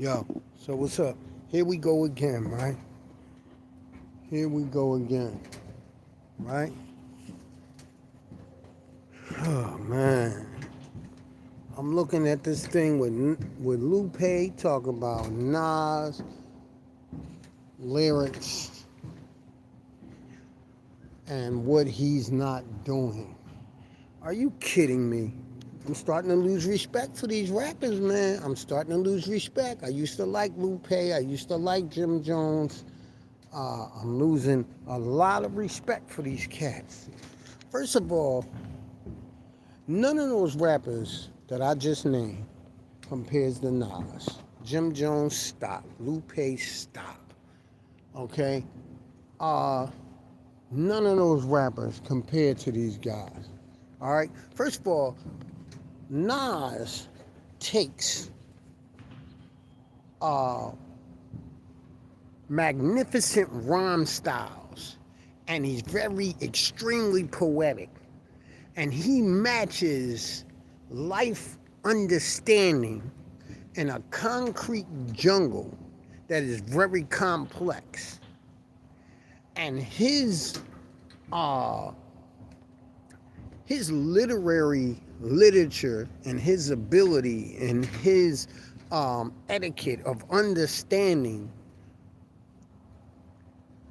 Yo, so what's up? Here we go again, right? Here we go again, right? Oh man, I'm looking at this thing with Lupe talking about Nas lyrics and what he's not doing. Are you kidding me? I'm starting to lose respect for these rappers, man. I'm starting to lose respect. I used to like Lupe. I used to like Jim Jones. I'm losing a lot of respect for these cats. First of all, none of those rappers that I just named compares to Nas. Jim Jones, stop. Lupe, stop. Okay? Uh, None of those rappers compared to these guys. All right? First of all, Nas takes uh, magnificent rhyme styles and he's very extremely poetic. And he matches life understanding in a concrete jungle that is very complex. And his literary literature and his ability and his etiquette of understanding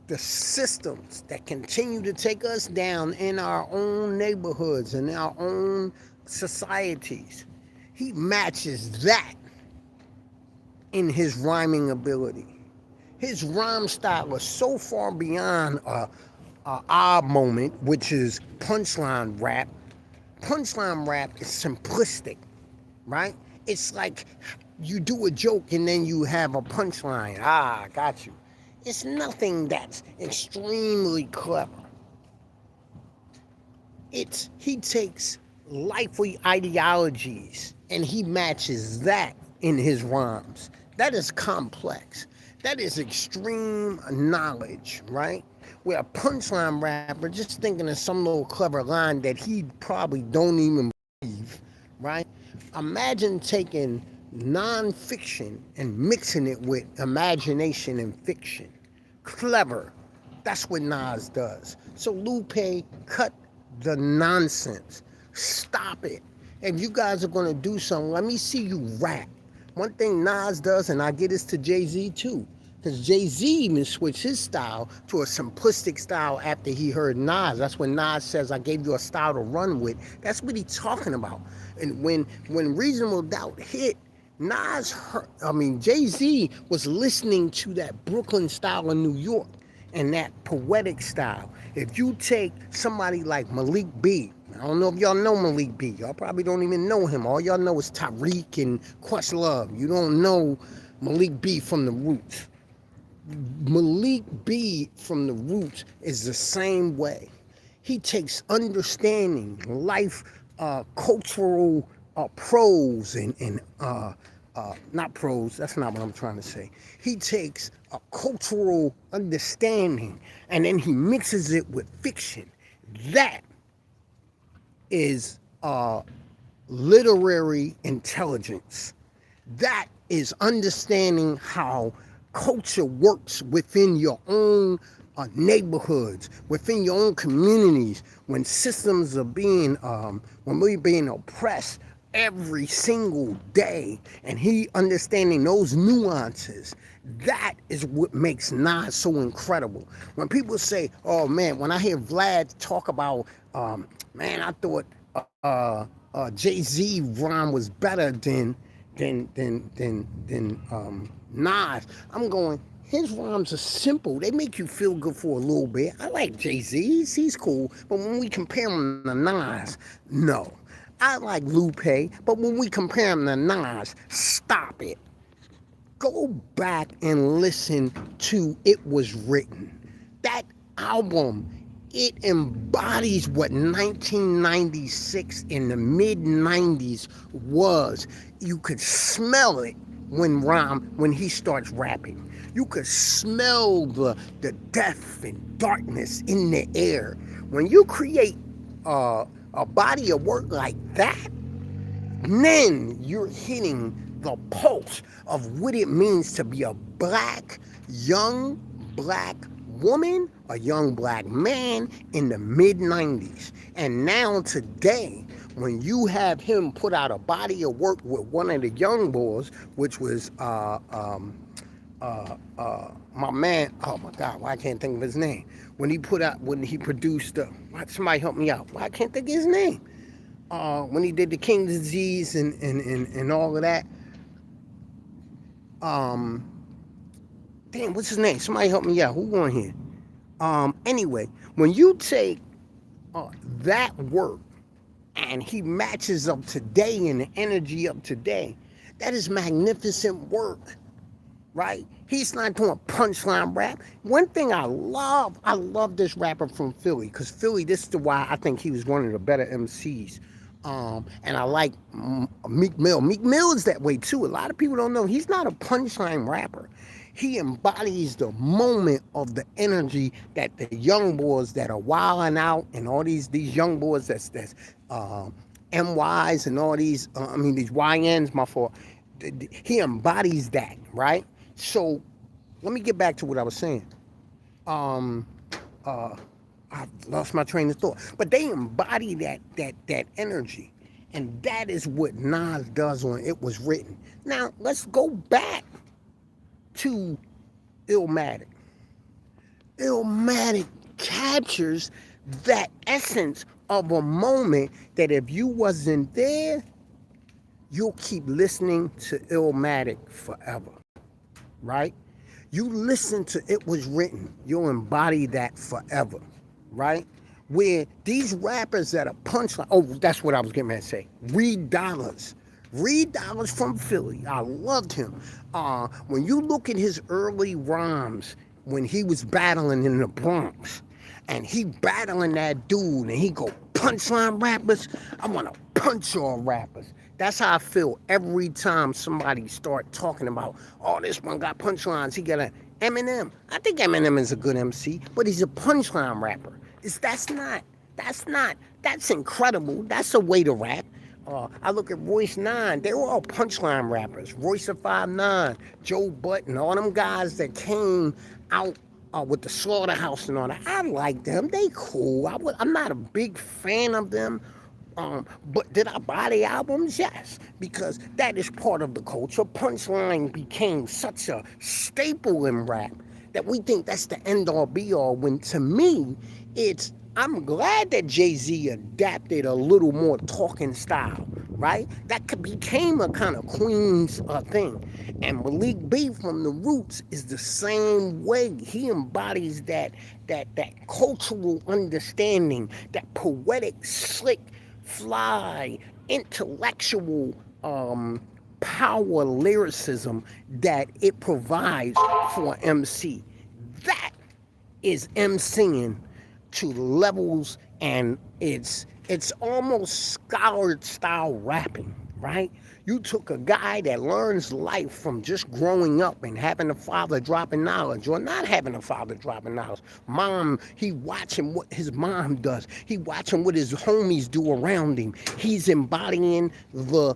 the systems that continue to take us down in our own neighborhoods and our own societies. He matches that in his rhyming ability. His rhyme style is so far beyond a ah moment, which is punchline rap. Punchline rap is simplistic, right? It's like you do a joke and then you have a punchline. Ah, got you. It's nothing that's extremely clever. He takes lively ideologies and he matches that in his rhymes. That is complex. That is extreme knowledge, right? Where a punchline rapper just thinking of some little clever line that he probably don't even believe, right? Imagine taking nonfiction and mixing it with imagination and fiction. Clever. That's what Nas does. So Lupe, cut the nonsense. Stop it. If you guys are going to do something, let me see you rap. One thing Nas does, and I get this to Jay-Z too, because Jay-Z even switched his style to a simplistic style after he heard Nas. That's when Nas says, I gave you a style to run with. That's what he's talking about. And when Reasonable Doubt hit, Jay-Z was listening to that Brooklyn style in New York and that poetic style. If you take somebody like Malik B, I don't know if y'all know Malik B. Y'all probably don't even know him. All y'all know is Tariq and Questlove. You don't know Malik B from the Roots. Malik B from the Roots is the same way. He takes understanding, life, cultural prose and not prose, that's not what I'm trying to say. He takes a cultural understanding and then he mixes it with fiction. That is literary intelligence. That is understanding how culture works within your own neighborhoods, within your own communities, when systems are being, when we're being oppressed every single day, and he understanding those nuances. That is what makes Nas so incredible. When people say, oh man, when I hear Vlad talk about, man, I thought Jay-Z rhyme was better than Nas, I'm going, his rhymes are simple. They make you feel good for a little bit. I like Jay-Z. He's cool. But when we compare him to Nas, no. I like Lupe, but when we compare him to Nas, stop it. Go back and listen to It Was Written. That album, it embodies what 1996 in the mid-90s was. You could smell it when he starts rapping. You could smell the death and darkness in the air. When you create a body of work like that, then you're hitting the pulse of what it means to be a young black woman, a young black man in the mid-90s. And now today, when you have him put out a body of work with one of the young boys, which was my man, oh my God, why I can't think of his name. When he produced, somebody help me out. Why I can't think of his name. When he did the King's Disease and all of that. Damn, what's his name? Somebody help me out. Who on here? Anyway, when you take that work and he matches up today and the energy of today, that is magnificent work, right? He's not doing punchline rap. One thing I love this rapper from Philly, because Philly, this is why I think he was one of the better MCs. And I like Meek Mill. Meek Mill is that way too. A lot of people don't know he's not a punchline rapper. He embodies the moment of the energy that the young boys that are wilding out, and all these young boys that's MYs and all these these YNs, my fault. He embodies that, right? So let me get back to what I was saying. I lost my train of thought. But they embody that energy. And that is what Nas does when it was written. Now, let's go back to Illmatic. Illmatic captures that essence of a moment that if you wasn't there, you'll keep listening to Illmatic forever, right? You listen to It Was Written, you'll embody that forever, right? Where these rappers that are punchline, oh, that's what I was getting ready to say. Reed Dollars from Philly. I loved him. When you look at his early rhymes, when he was battling in the Bronx, and he battling that dude, and he go, punchline rappers, I want to punch all rappers. That's how I feel every time somebody start talking about, oh, this one got punchlines, he got an Eminem. I think Eminem is a good MC, but he's a punchline rapper. That's incredible. That's a way to rap. I look at Royce 9, they were all punchline rappers. Royce of 5'9", Joe Button, all them guys that came out with the Slaughterhouse and all that. I like them. They cool. I'm not a big fan of them. But did I buy the albums? Yes, because that is part of the culture. Punchline became such a staple in rap that we think that's the end-all be-all, when to me, I'm glad that Jay-Z adapted a little more talking style, right? That became a kind of Queens thing. And Malik B from The Roots is the same way. He embodies that cultural understanding, that poetic, slick, fly, intellectual power lyricism that it provides for MC. That is MCing to levels, and it's almost scholar style rapping, right? You took a guy that learns life from just growing up and having a father dropping knowledge, or not having a father dropping knowledge. Mom, he watching what his mom does. He watching what his homies do around him. He's embodying the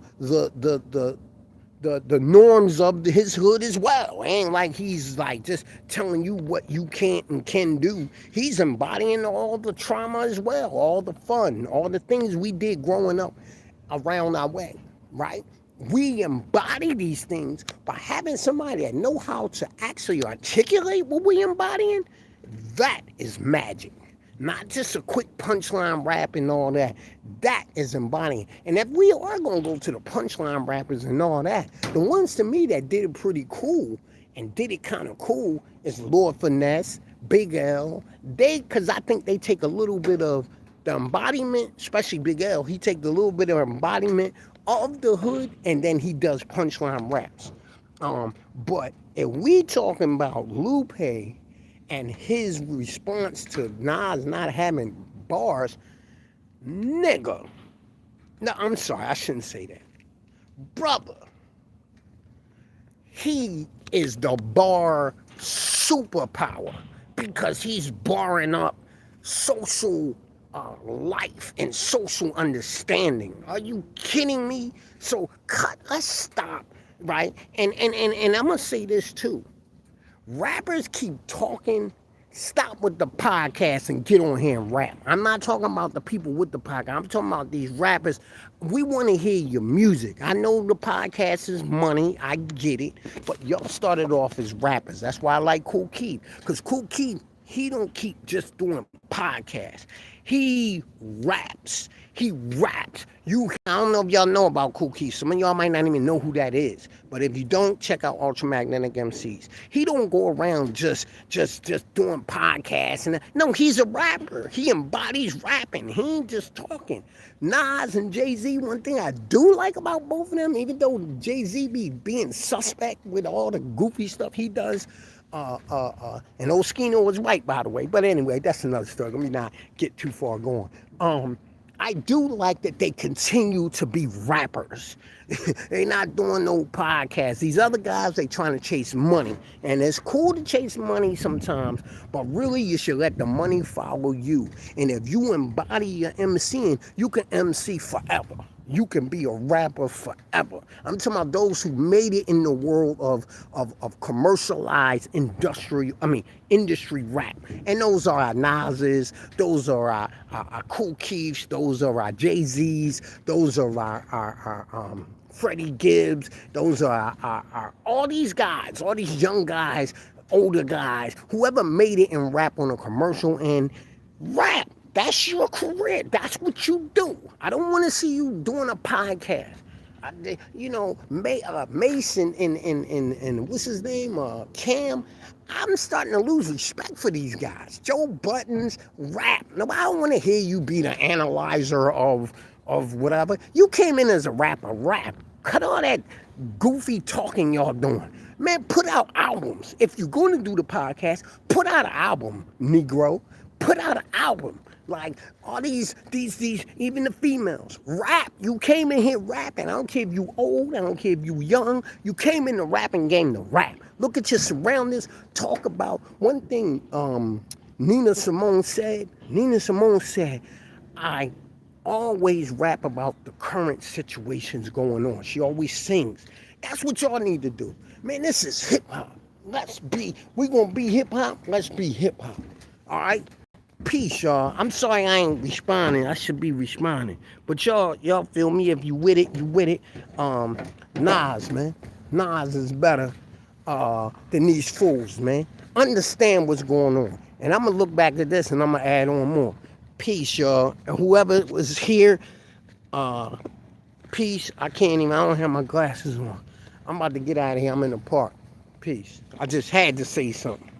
norms of his hood as well. It ain't like he's like just telling you what you can't and can do. He's embodying all the trauma as well, all the fun, all the things we did growing up around our way, right? We embody these things by having somebody that know how to actually articulate what we embodying. That is magic. Not just a quick punchline rap and all that. That is embodying. And if we are going to go to the punchline rappers and all that, the ones to me that did it pretty cool and did it kind of cool is Lord Finesse, Big L. Because I think they take a little bit of the embodiment, especially Big L. He takes a little bit of embodiment of the hood, and then he does punchline raps. But if we talking about Lupe and his response to Nas not having bars, nigga. No, I'm sorry, I shouldn't say that. Brother, he is the bar superpower because he's barring up social life and social understanding. Are you kidding me? So let's stop right? And I'm gonna say this too. Rappers keep talking. Stop with the podcast and get on here and rap. I'm not talking about the people with the podcast. I'm talking about these rappers. We want to hear your music. I know the podcast is money. I get it. But y'all started off as rappers. That's why I like Kool Keith. Because Kool Keith, he don't keep just doing podcasts. He raps. He raps. I don't know if y'all know about Kool Keith. Some of y'all might not even know who that is. But if you don't, check out Ultramagnetic MCs. He don't go around just doing podcasts. No, he's a rapper. He embodies rapping. He ain't just talking. Nas and Jay-Z, one thing I do like about both of them, even though Jay-Z be being suspect with all the goofy stuff he does, and Oskino was right, by the way. But anyway, that's another story. Let me not get too far going. I do like that they continue to be rappers. They not doing no podcasts. These other guys, they trying to chase money. And it's cool to chase money sometimes, but really you should let the money follow you. And if you embody your MCing, you can MC forever. You can be a rapper forever. I'm talking about those who made it in the world of commercialized industry rap. And those are our Nas's, those are our Kool Keiths, those are our Jay-Z's, those are our Freddie Gibbs, those are our all these guys, all these young guys, older guys, whoever made it in rap on a commercial end, rap. That's your career. That's what you do. I don't want to see you doing a podcast. Mason and what's his name? Cam. I'm starting to lose respect for these guys. Joe Buttons, rap. No, I don't want to hear you be the analyzer of whatever. You came in as a rapper, rap. Cut all that goofy talking y'all doing. Man, put out albums. If you're going to do the podcast, put out an album, Negro. Put out an album. Like all these, even the females, rap. You came in here rapping. I don't care if you old. I don't care if you young. You came in the rapping game to rap. Look at your surroundings. Talk about one thing. Nina Simone said, I always rap about the current situations going on. She always sings. That's what y'all need to do. Man, this is hip hop. We gonna be hip hop. Let's be hip hop. All right. Peace, y'all. I'm sorry I ain't responding. I should be responding. But y'all feel me? If you with it, you with it. Nas, man. Nas is better than these fools, man. Understand what's going on. And I'm going to look back at this and I'm going to add on more. Peace, y'all. And whoever was here, peace. I don't have my glasses on. I'm about to get out of here. I'm in the park. Peace. I just had to say something.